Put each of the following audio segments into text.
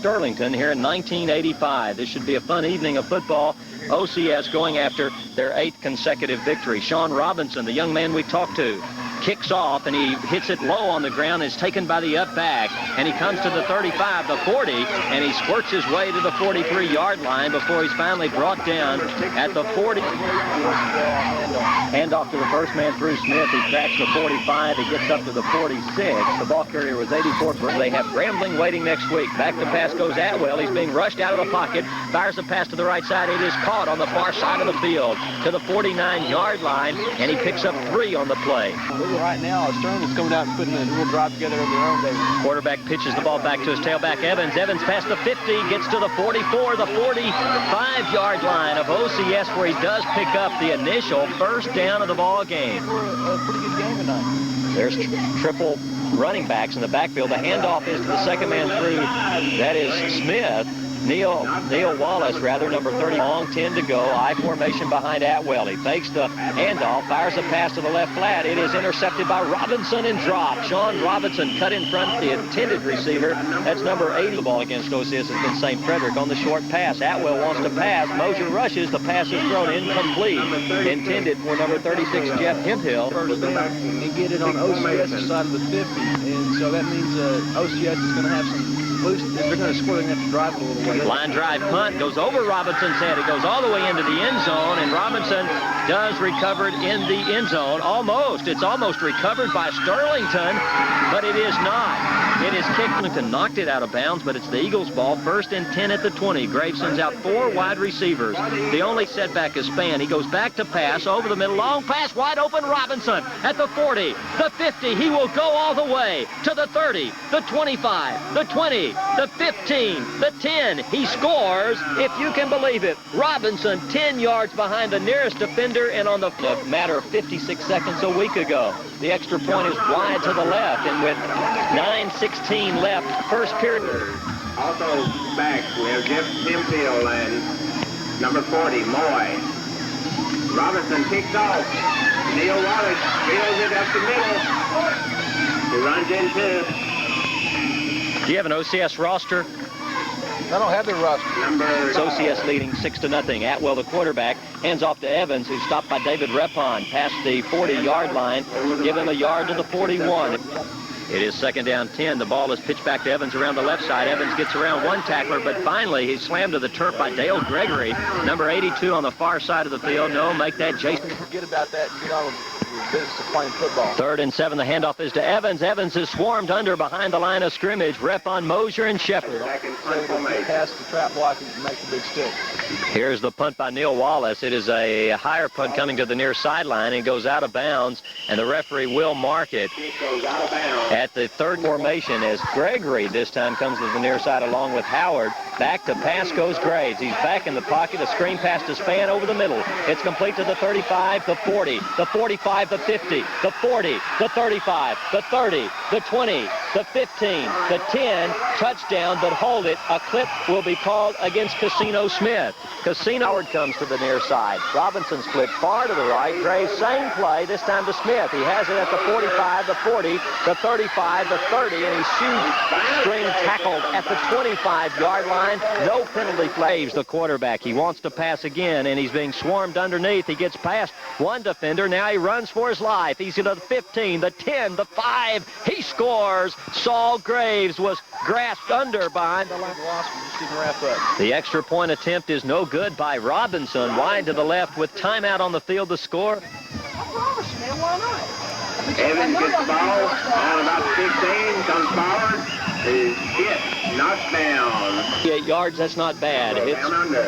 Sterlington here in 1985. This should be a fun evening of football. OCS going after their 8th consecutive victory. Sean Robinson, the young man we talked to, kicks off and he hits it low on the ground, is taken by the up back, and he comes to the 35, the 40, and he squirts his way to the 43-yard line before he's finally brought down at the 40. Hand off to the first man through Smith. He cracks the 45. He gets up to the 46. The ball carrier was 84. They have Grambling waiting next week. Back to pass goes Atwell. He's being rushed out of the pocket. Fires a pass to the right side. It is caught on the far side of the field to the 49-yard line, and he picks up 3 on the play. Right now, Sterlington's coming out and putting a little drive together of their own. Quarterback pitches the ball back to his tailback, Evans. Evans past the 50, gets to the 44, the 45-yard line of OCS, where he does pick up the initial first down of the ball game. A pretty good game tonight. There's triple running backs in the backfield. The handoff is to the second man through. That is Smith. Neil Wallace, rather, number 30. Long 10 to go. I formation behind Atwell. He fakes the handoff, fires a pass to the left flat. It is intercepted by Robinson and dropped. Sean Robinson cut in front of the intended receiver. That's number 80. The ball against OCS has been St. Frederick on the short pass. Atwell wants to pass. Mosier rushes. The pass is thrown incomplete. Intended for number 36, Jeff Hemphill. First down and get it on OCS's side of the 50. And so that means OCS is going to have some loose. If they're going to score, they're going to have to drive a little way. Line drive punt goes over Robinson's head. It goes all the way into the end zone, and Robinson does recover it in the end zone. Almost. It's almost recovered by Sterlington, but it is not. It is kicked. Sterlington knocked it out of bounds, but it's the Eagles' ball. 1st and 10 at the 20. Graves sends out 4 wide receivers. The only setback is Spann. He goes back to pass over the middle. Long pass, wide open. Robinson at the 40, the 50. He will go all the way to the 30, the 25, the 20, the 15, the 10. He scores, if you can believe it. Robinson 10 yards behind the nearest defender, and on the matter of 56 seconds a week ago. The extra point is wide to the left, and with 9:16 left, first period. Also back, we have Jeff Hemphill and number 40, Moy. Robinson kicks off. Neil Wallace fields it up the middle. He runs into. Do you have an OCS roster? I don't have the roster. It's OCS leading 6-0. Atwell, the quarterback, hands off to Evans, who's stopped by David Repon past the 40-yard line. Give him a yard to the 41. It is 2nd down 10. The ball is pitched back to Evans around the left side. Evans gets around one tackler, but finally he's slammed to the turf by Dale Gregory, number 82 on the far side of the field. No, make that Jason. Forget about that and get on with the business of playing football. 3rd and 7. The handoff is to Evans. Evans is swarmed under behind the line of scrimmage. Rep on Mosier and Shepard. Pass the trap block and make the big stick. Here's the punt by Neil Wallace. It is a higher punt coming to the near sideline and goes out of bounds, and the referee will mark it at the 3rd formation as Gregory this time comes to the near side along with Howard. Back to pass goes Graves. He's back in the pocket. A screen pass to Spann over the middle. It's complete to the 35, the 40, the 45, the 50, the 40, the 35, the 30, the 20, the 15, the 10. Touchdown, but hold it. A clip will be called against Casino Smith. Casino Howard comes to the near side. Robinson split far to the right. Graves, same play, this time to Smith. He has it at the 45, the 40, the 35, the 30, and he shoots. String tackled at the 25-yard line. No penalty flags. The quarterback, he wants to pass again, and he's being swarmed underneath. He gets past one defender. Now he runs for his life. He's at the 15, the 10, the 5. He scores. Saul Graves was grasped under behind the line. The extra point attempt is no good by Robinson. Wide to the left with timeout on the field to score. Evans gets the ball on about 15, comes forward. Is hit, knocked down. 8 yards, that's not bad. It's,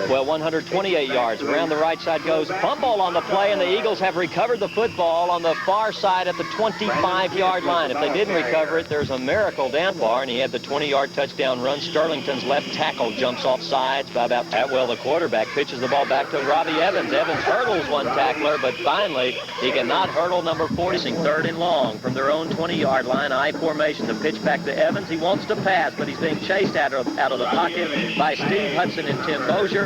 well, 128 yards. Around the right side goes. Fumble on the play, and the Eagles have recovered the football on the far side at the 25-yard line. If they didn't recover it, there's a miracle down bar, and he had the 20-yard touchdown run. Sterlington's left tackle jumps off sides by about Atwell, the quarterback, pitches the ball back to Robbie Evans. Evans hurdles one tackler, but finally he cannot hurdle number 40. 3rd and long from their own 20-yard line. I formation. The pitch back to Evans. He wants to pass, but he's being checked. chased out of the pocket by Steve Hudson and Tim Mosier.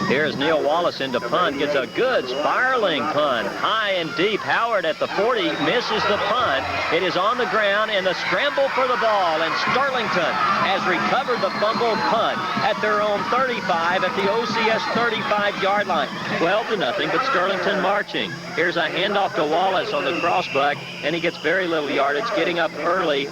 Here's Neil Wallace into punt. Gets a good spiraling punt. High and deep. Howard at the 40 misses the punt. It is on the ground and the scramble for the ball. And Sterlington has recovered the fumbled punt at their own 35 at the OCS 35-yard line. 12-0, but Sterlington marching. Here's a handoff to Wallace on the crossbuck, and he gets very little yardage, getting up early,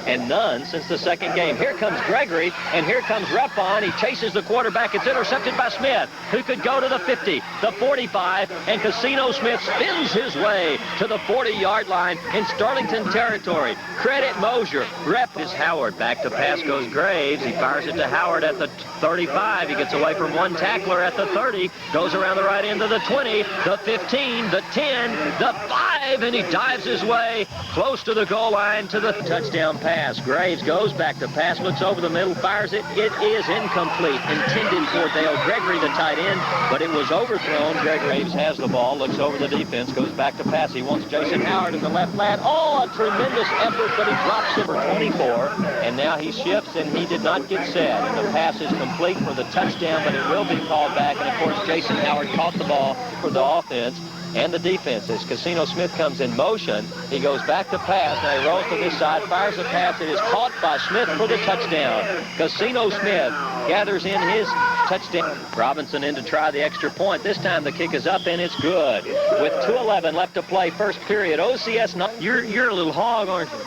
and none since the second game. Here comes Gregory, and here comes Repon. He chases the quarterback. It's intercepted by Smith, who could go to the 50, the 45, and Casino Smith spins his way to the 40-yard line in Sterlington territory. Credit Mosier. Rep is Howard. Back to pass goes Graves. He fires it to Howard at the 35. He gets away from one tackler at the 30, goes around the right end of the 20, the 15, the 10, the 5, and he dives his way close to the goal line to the touchdown pass. Graves goes back to pass, looks over the middle, fires it. It is incomplete, intended for Dale Gregory, the tight end, but it was overthrown. Graves has the ball, looks over the defense, goes back to pass. He wants Jason Howard in the left flat. Oh, a tremendous effort, but he drops number 24, and now he shifts, and he did not get set. And the pass is complete for the touchdown, but it will be called back. And, of course, Jason Howard caught the ball for the offense and the defense. As Casino Smith comes in motion, he goes back to pass. Now he rolls to this side, fires a pass. It is caught by Smith for the touchdown. Casino Smith gathers in his touchdown. Robinson in to try the extra point. This time the kick is up, and it's good. With 2:11 left to play, first period. OCS, not, you're a little hog, aren't you?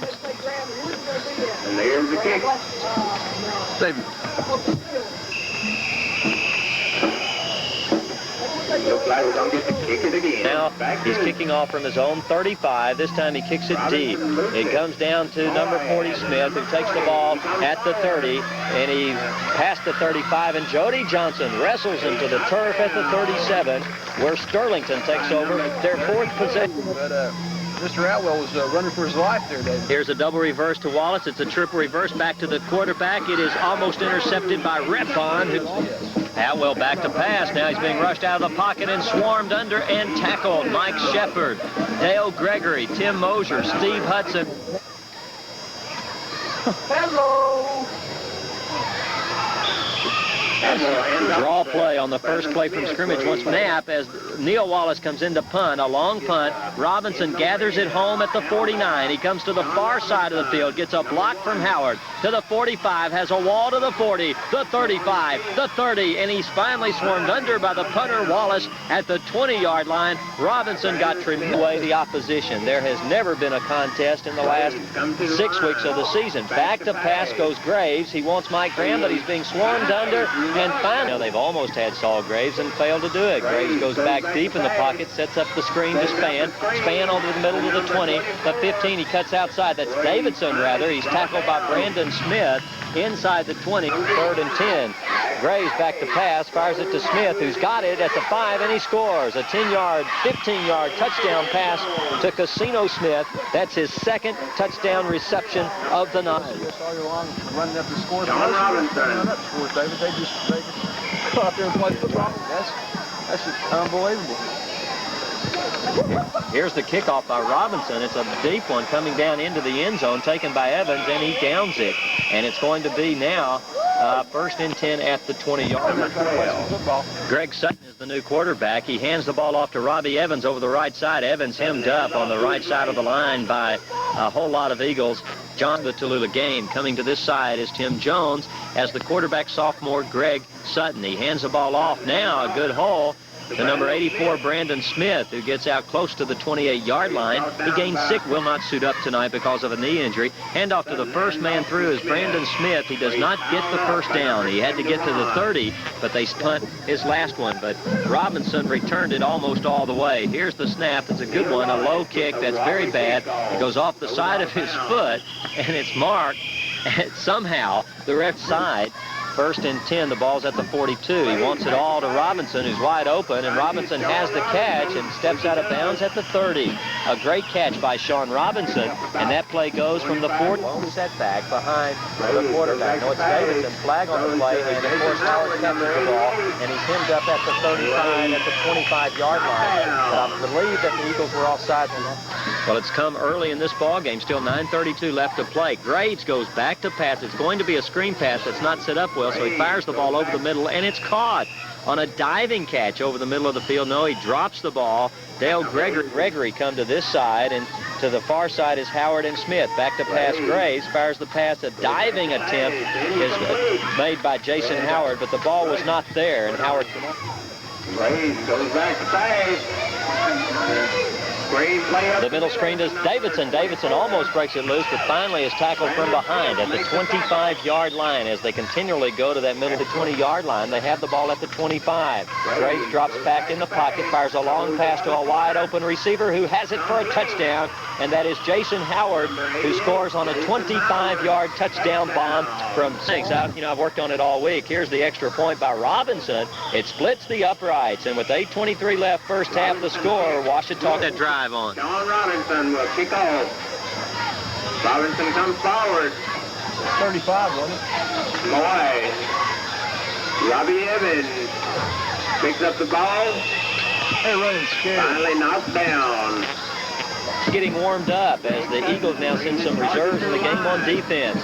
And there's the kick. David. Looks like we're going to get to kick it again. Now he's kicking off from his own 35. This time he kicks it deep. It comes down to number 40 Smith, who takes the ball at the 30, and he passed the 35, and Jody Johnson wrestles him to the turf at the 37, where Sterlington takes over their fourth possession. But Mr. Atwell was running for his life there, David. Here's a double reverse to Wallace. It's a triple reverse back to the quarterback. It is almost intercepted by Repon. Atwell back to pass. Now he's being rushed out of the pocket and swarmed under and tackled. Mike Shepard, Dale Gregory, Tim Mosier, Steve Hudson. Hello. Draw play on the first play from scrimmage. One snap as Neil Wallace comes in to punt. A long punt. Robinson gathers it home at the 49. He comes to the far side of the field, gets a block from Howard to the 45, has a wall to the 40, the 35, the 30, and he's finally swarmed under by the punter Wallace at the 20-yard line. Robinson got trimmed away the opposition. There has never been a contest in the last 6 weeks of the season. Back to pass goes Graves. He wants Mike Graham, but he's being swarmed under. And finally, they've almost had Saul Graves and failed to do it. Graves goes back deep in the pocket, sets up the screen to Spann. Spann over the middle of the 20, the 15, he cuts outside. That's Davidson, rather. He's tackled by Brandon Smith inside the 20, 3rd and 10. Graves back to pass, fires it to Smith, who's got it at the 5, and he scores. A 10-yard, 15-yard touchdown pass to Casino Smith. That's his second touchdown reception of the night. All year long running up the scores. John Robinson. David. They just go out there and play football. That's just unbelievable. Here's the kickoff by Robinson. It's a deep one coming down into the end zone, taken by Evans, and he downs it. And it's going to be now 1st and 10 at the 20-yard line. Greg Sutton is the new quarterback. He hands the ball off to Robbie Evans over the right side. Evans hemmed up on the right side of the line by a whole lot of Eagles. John the Tallulah game. Coming to this side is Tim Jones as the quarterback sophomore Greg Sutton. He hands the ball off now, a good hole to number 84, Brandon Smith, who gets out close to the 28-yard line. He gained 6, will not suit up tonight because of a knee injury. Handoff to the first man through is Brandon Smith. He does not get the first down. He had to get to the 30, but they punt his last one. But Robinson returned it almost all the way. Here's the snap. It's a good one, a low kick that's very bad. It goes off the side of his foot, and it's marked at somehow the left side. 1st and 10, the ball's at the 42. He wants it all to Robinson, who's wide open, and Robinson has the catch and steps out of bounds at the 30. A great catch by Sean Robinson, and that play goes from the 40. Setback behind the quarterback. No, it's Davidson. Flag on the play, and of course Howard catches the ball, and he's hemmed up at the 35, at the 25-yard line. But I believe that the Eagles were offside. Well, it's come early in this ball game. Still 9:32 left to play. Graves goes back to pass. It's going to be a screen pass that's not set up well, so he fires the ball over the middle, and it's caught on a diving catch over the middle of the field. No, he drops the ball. Dale Gregory come to this side, and to the far side is Howard and Smith. Back to pass Graves. Fires the pass. A diving attempt is made by Jason Howard, but the ball was not there, and Howard... Graves goes back to pass. The middle screen to Davidson. Davidson almost breaks it loose, but finally is tackled from behind at the 25-yard line. As they continually go to that middle to 20-yard line, they have the ball at the 25. Graves drops back in the pocket, fires a long pass to a wide-open receiver who has it for a touchdown, and that is Jason Howard, who scores on a 25-yard touchdown bomb from 6. I've worked on it all week. Here's the extra point by Robinson. It splits the uprights, and with 8:23 left first half, the score, Ouachita that drive on. Sean Robinson will kick off. Robinson comes forward. 35, wasn't it? Moy. Robbie Evans picks up the ball. They're running scared. Finally knocked down. Getting warmed up as the Eagles now send some reserves in the game on defense.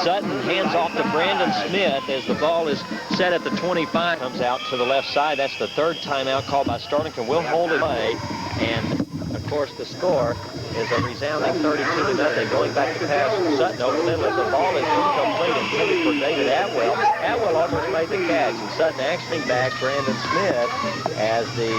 Sutton hands off to Brandon Smith as the ball is set at the 25. Comes out to the left side. That's the third timeout called by Sterlington. We'll hold it away. And, of course, the score is a resounding 32-0. Going back to pass Sutton over the middle. The ball is incomplete, intended for David Atwell. Atwell almost made the catch, and Sutton actually back Brandon Smith as the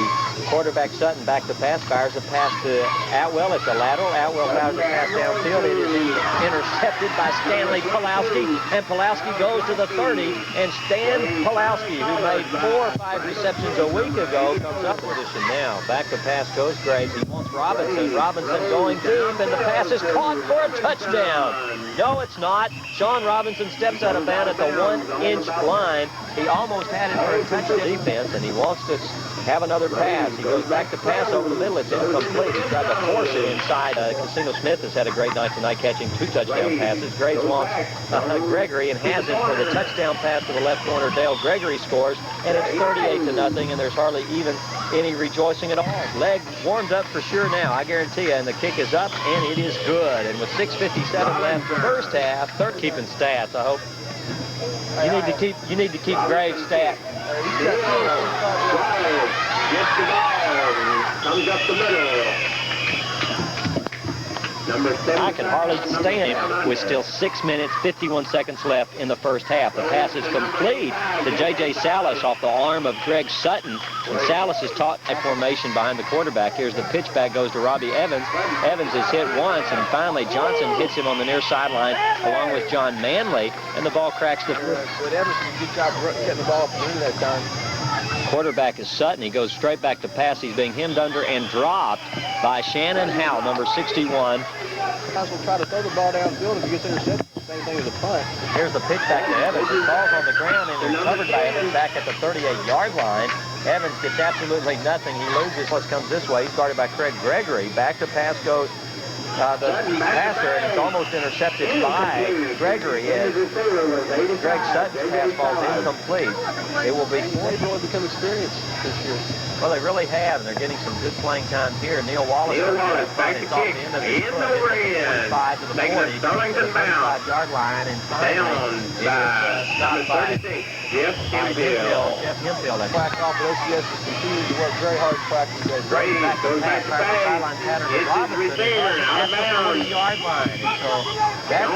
quarterback Sutton back to pass, fires a pass to Atwell. It's a lateral. Atwell fires a pass downfield. It is intercepted by Stanley Pulowski, and Pulowski goes to the 30, and Stan Pulowski, who made 4 or 5 receptions a week ago, comes up position now. Back to pass goes Graves. He wants Robinson. Robinson going deep, and the pass is caught for a touchdown. No, it's not. Sean Robinson steps out of bounds at the 1-inch line. He almost had it for a touchdown defense, and he wants to have another pass. He goes back to pass over the middle. It's incomplete. He tried to force it inside. Casino Smith has had a great night tonight, catching 2 touchdown passes. Graves wants Gregory and has it for the touchdown pass to the left corner. Dale Gregory scores, and it's 38-0, and there's hardly even any rejoicing at all. Leg warmed up for sure now, I guarantee you, and the kick is up, and it is good. And with 6:57 left first half, they're keeping stats, I hope. You need to keep Graves' stat. Gets the ball. Comes up the middle. Number 7. I can hardly stand with still 6 minutes, 51 seconds left in the first half. The pass is complete to J.J. Salas off the arm of Greg Sutton. And Salas is taught a formation behind the quarterback. Here's the pitch back, goes to Robbie Evans. Evans is hit once, and finally Johnson hits him on the near sideline along with John Manley, and the ball cracks the... But Evans did a good job getting the ball up the that time. Quarterback is Sutton. He goes straight back to pass. He's being hemmed under and dropped by Shannon Howell, number 61. Guys will try to throw the ball downfield if he gets intercepted. Same thing as a punt. Here's the pitch back to Evans. It falls on the ground and is covered by Evans back at the 38-yard line. Evans gets absolutely nothing. He loses. What comes this way? He's guarded by Craig Gregory. Back to pass goes the passer, and it's almost intercepted by Gregory as Greg Sutton's pass falls incomplete. It will be... They've really become experienced this year. Well, they really have, and they're getting some good playing time here. Neil Wallace back to kick. In the red. 25 to the 40. Sterlington bounce. 25-yard line, and down by 36. Jeff Hemphill. Jeff Hemphill. That's Quack off, but OCS is continuing to work very hard to practice that. Graves goes back to pass. Hits his receiver. Out of bounds. 40-yard line. And so that's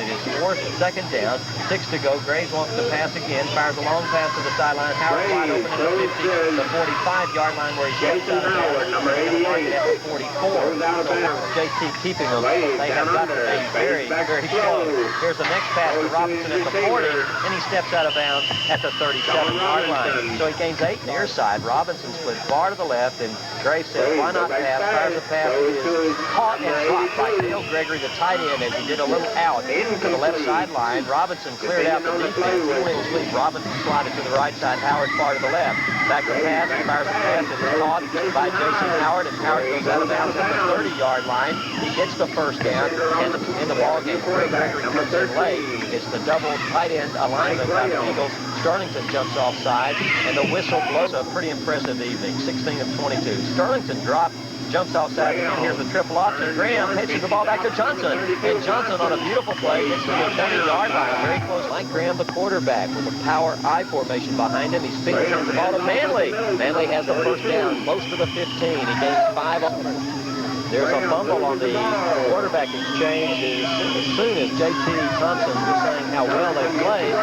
it is 4th and 2nd down. 6 to go. Graves wants to pass again. Fires a long pass to the sideline. Howard wide open at the 50. The 45-yard line where he's Jason Howard, number 88. At the 44. So JT keeping them. They have got to stay very, very close. Here's the next pass to Robinson at the 40, and he steps out of bounds at the 37-yard line. So he gains 8 near side. Robinson splits far to the left, and Graves says, why not pass? Fires a pass. It is caught and dropped by Dale Gregory, the tight end, as he did a little out to the left sideline. Robinson cleared out the defense. He went to sleep. Robinson slided to the right side. Howard far to the left. Back to pass. He fires a pass. It is caught by Jason Howard, and Howard goes out of bounds at the 30-yard line. He gets the first down, and in the ball game, Greg Gregory comes in late. It's the double tight end alignment by the Eagles. Sterlington jumps offside, and the whistle blows. A pretty impressive evening, 16 of 22. Sterlington dropped jumps offside again. Here's the triple option. Graham pitches the ball back to Johnson. And Johnson on a beautiful play gets to the 20-yard line. Very close. Mike Graham, the quarterback, with a power I formation behind him. He spins the ball to Manley. Manley has the first down, close to the 15. He gains 5 on it. There's a fumble on the quarterback exchange as soon as J.T. Thompson was saying how well they played.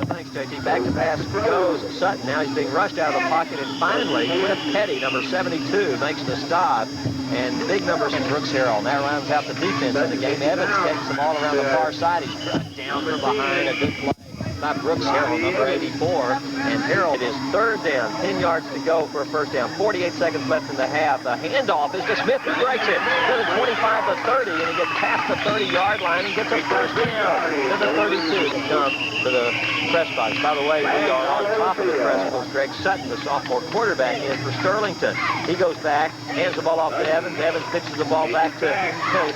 Thanks, J.T. Back to pass goes Sutton. Now he's being rushed out of the pocket, and finally, Cliff Petty, number 72, makes the stop. And big numbers in Brooks Harrell. And that rounds out the defense in the game. Evans takes them all around the far side. He's struck down from behind. A good play by Brooks Harrell, number 84. And Harrell, it is third down, 10 yards to go for a first down. 48 seconds left in the half. The handoff is to Smith, who breaks it to the 25 to 30, and he gets past the 30-yard line and gets a first down to the 32 to come to the press box. By the way, we are on top of the press box. Greg Sutton, the sophomore quarterback, in for Sterlington. He goes back, hands the ball off to Evans. Evans pitches the ball back to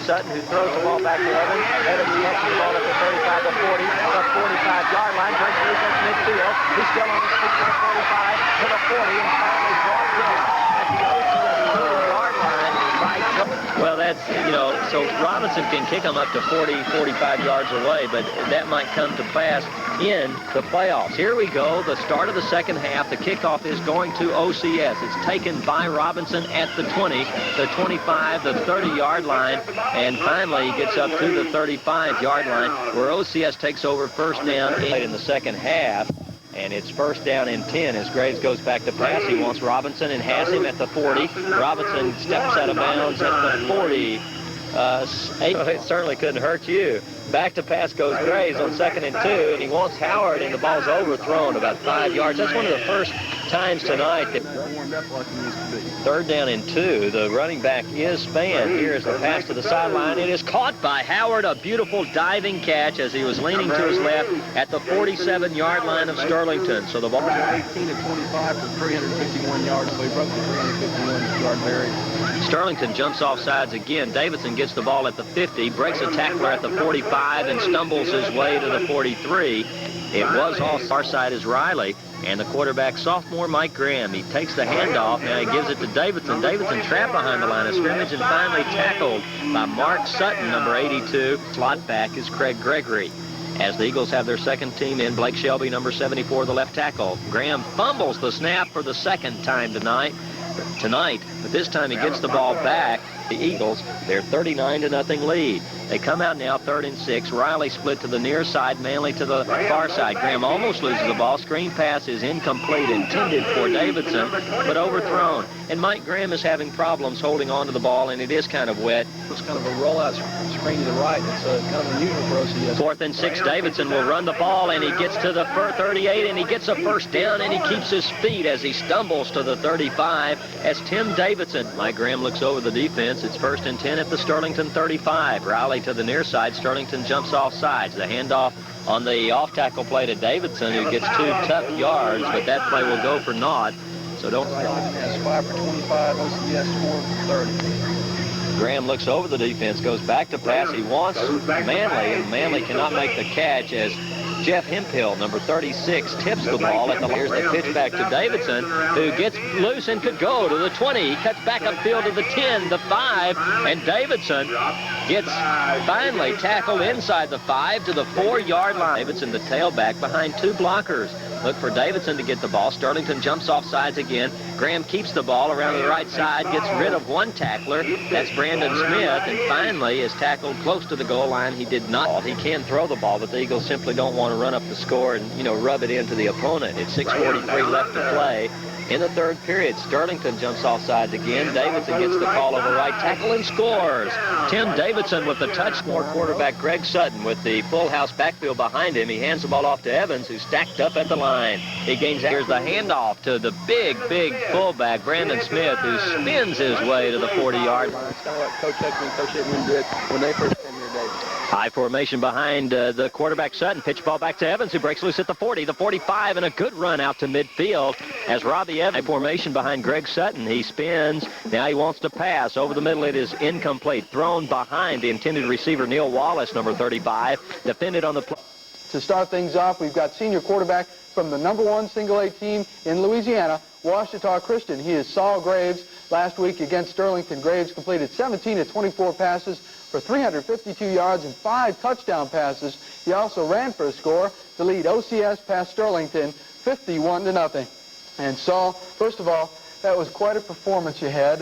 Sutton, who throws the ball back to Evans. Evans catches the ball at the 35 to 40, the 45-yard line, breaks loose at midfield. He's still on his feet to the 45, to the 40, and finally brought down at the 40-yard line by Joe. Well, that's, so Robinson can kick him up to 40, 45 yards away, but that might come to pass in the playoffs. Here we go, the start of the second half. The kickoff is going to OCS. It's taken by Robinson at the 20, the 25, the 30-yard line, and finally he gets up to the 35-yard line, where OCS takes over first down in the second half. And it's first down and 10 as Graves goes back to pass. He wants Robinson and has him at the 40. Robinson steps out of bounds at the 40. It certainly couldn't hurt you. Back to pass goes Graves on 2nd and 2, and he wants Howard, and the ball's overthrown about 5 yards. That's one of the first times tonight that third down and 2. The running back is spanned. Here's the pass to the sideline. It is caught by Howard. A beautiful diving catch as he was leaning to his left at the 47-yard line of Sterlington. So the ball 18 to 25 for 351 yards, so he broke the 351-yard barrier. Sterlington jumps off sides again. Davidson gets the ball at the 50, breaks a tackler at the 45, and stumbles his way to the 43. It was off far side is Riley, and the quarterback, sophomore Mike Graham. He takes the handoff. Now he gives it to Davidson. Davidson trapped behind the line of scrimmage and finally tackled by Mark Sutton, number 82. Slot back is Craig Gregory. As the Eagles have their second team in, Blake Shelby, number 74, the left tackle. Graham fumbles the snap for the second time tonight, but this time he gets the ball back. The Eagles, their 39-0 lead. They come out now 3rd and 6. Riley split to the near side, Manley to the far side. Graham almost loses the ball. Screen pass is incomplete, intended for Davidson, but overthrown. And Mike Graham is having problems holding on to the ball, and it is kind of wet. It's kind of a rollout screen to the right. It's kind of unusual for OCS. 4th and 6, Davidson will run the ball, and he gets to the 38, and he gets a first down, and he keeps his feet as he stumbles to the 35 as Tim Davidson. Mike Graham looks over the defense. It's 1st and 10 at the Sterlington 35. Riley to the near side. Sterlington jumps off sides. The handoff on the off-tackle play to Davidson, who gets 2 tough yards, but that play will go for naught. So don't... Sterlington has 5 for 25. OCS 4 for 30. Graham looks over the defense, goes back to pass. He wants Manley, and Manley cannot make the catch as Jeff Hemphill, number 36, tips the ball at the... Here's the pitch back to Davidson, who gets loose and could go to the 20. He cuts back upfield to the 10, the 5, and Davidson gets finally tackled inside the 5 to the 4-yard line. Davidson, the tailback, behind 2 blockers. Look for Davidson to get the ball. Sterlington jumps off sides again. Graham keeps the ball around the right side, gets rid of 1 tackler. That's Brandon Smith, and finally is tackled close to the goal line. He did not. He can throw the ball, but the Eagles simply don't want to run up the score and, rub it into the opponent. It's 6:43 left to play. In the 3rd period, Sterlington jumps off sides again. Davidson gets the call over right tackle and scores. Tim Davidson with the touch. More quarterback Greg Sutton with the full house backfield behind him. He hands the ball off to Evans, who's stacked up at the line. He gains. Here's the handoff to the big fullback Brandon Smith, who spins his way to the 40-yard line. It's kind of like Coach Heckman, Coach Hickman did when they first came here, David. High formation behind the quarterback Sutton. Pitch ball back to Evans, who breaks loose at the 40, the 45, and a good run out to midfield as Robbie Evans. High formation behind Greg Sutton. He spins. Now he wants to pass. Over the middle, it is incomplete. Thrown behind the intended receiver, Neil Wallace, number 35. Defended on the play. To start things off, we've got senior quarterback from the #1 single-A team in Louisiana, Ouachita Christian. He is Saul Graves. Last week against Sterlington, Graves completed 17 of 24 passes for 352 yards and 5 touchdown passes. He also ran for a score to lead OCS past Sterlington 51-0. And Saul, first of all, that was quite a performance you had.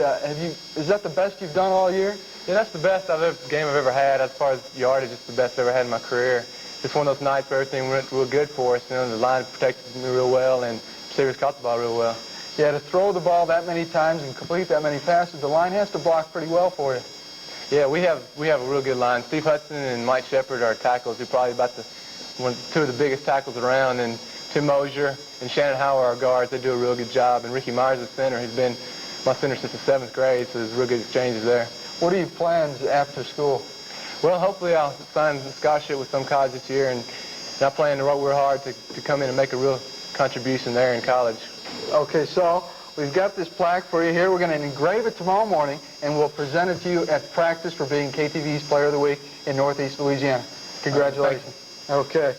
Is that the best you've done all year? Yeah, that's the best game I've ever had. As far as yardage, it's the best I've ever had in my career. It's one of those nights where everything went real good for us. You know, the line protected me real well, and receivers caught the ball real well. Yeah, to throw the ball that many times and complete that many passes, the line has to block pretty well for you. Yeah, we have a real good line. Steve Hudson and Mike Shepard are tackles. They're probably about two of the biggest tackles around. And Tim Mosier and Shannon Howard are guards. They do a real good job. And Ricky Myers is center. He's been my center since the 7th grade, so there's real good exchanges there. What are your plans after school? Well, hopefully I'll sign a scholarship with some college this year, and I plan to work real hard to come in and make a real contribution there in college. Okay, so we've got this plaque for you here. We're going to engrave it tomorrow morning, and we'll present it to you at practice for being KTV's Player of the Week in Northeast Louisiana. Congratulations. Okay.